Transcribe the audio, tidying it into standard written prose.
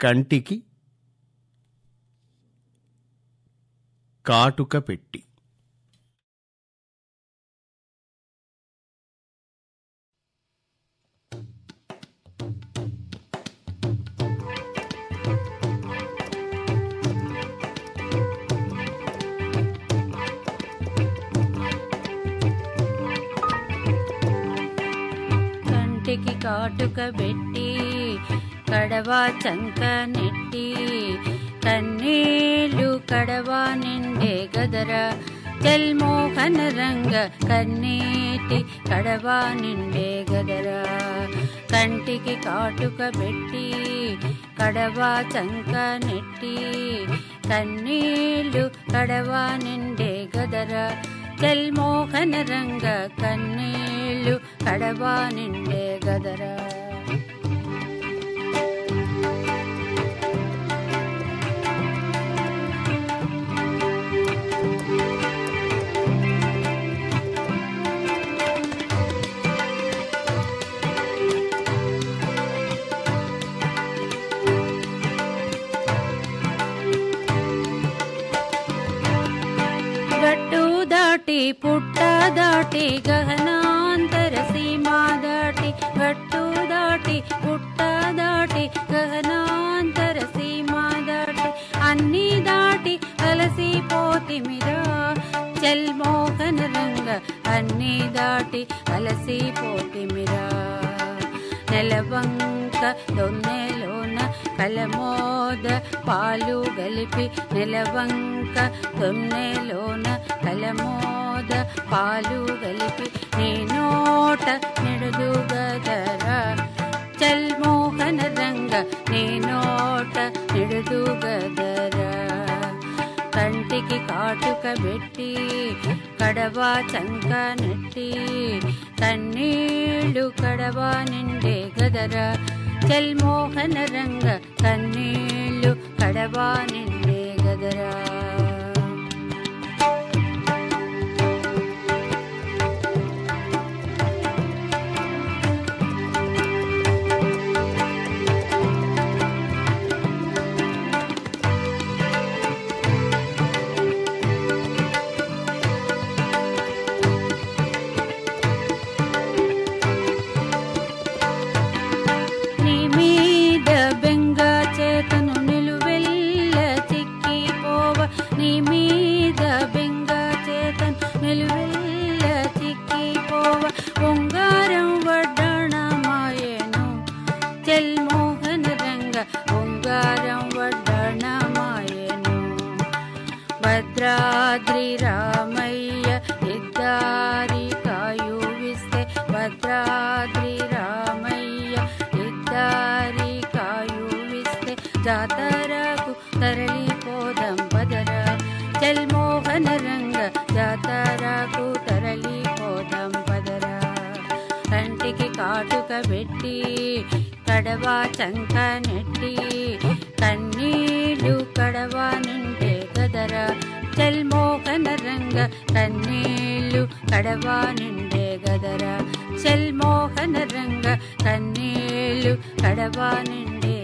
కంటికి కాటుక పెట్టి. కంటికి కాటుక పెట్టి కడవా చంక నెట్టి కన్నీళ్ళు కడవా నిండే గదరా జల్మోహన రంగ కన్నీటి కడవా నిండే గదరా. కంటికి కాటుక పెట్టి కడవా చంక నెట్టి కన్నీళ్ళు కడవా నిండే గదరా జల్మోహన రంగ కన్నీళ్ళు కడవా నిండే గదరా. గట్టు దాటి పుట్ట దాటి గహనాంతర సీమా దాటి గట్టు దాటి పుట్ట దాటి గహనాంతర సీమా దాటి అన్ని దాటి అలసిపోతిమిరా జల్మోహన రంగ అన్ని దాటి అలసిపోతిమిరా. నెలవంక దొన్నెలోన కలమోద పాలు గలిపి నెలవంక దొన్నెలోన కలమోద పాలు గలిపి నీ నోట నిడుదు గదరా జల్మోహన రంగ నీ నోట నిడుదు గదరా. కంటికి కాటుక పెట్టి కడవా చంక నెట్టి కన్నీళ్ళు కడవా నిండే గదరా జల్మోహన రంగ కన్నీళ్ళు కడవా నిండే గదరా. నీ మీద బెంగ చేతన్ నిలువెల్ల చిక్కిపోవ ఉంగారం వడ్డాణమాయెను జల్మోహన రంగ ఉంగారం వడ్డాణమాయెను. భద్రాద్రి రామయ్య ఇద్దారి కాయువిస్తే భద్రాద్రి రామయ్య ఇద్దారి కాయువిస్తే జాతరకు తరలిపోదాం పదరా జల్మోహన రంగ జాతరకు తరలిపోదాం పదరా. కంటికి కాటుక పెట్టి కడవా చంక నెట్టి కన్నీళ్ళు కడవా నిండే గదరా జల్మోహన రంగ కన్నీళ్ళు కడవా నిండే గదరా జల్మోహన రంగ కన్నీళ్ళు కడవా నిండే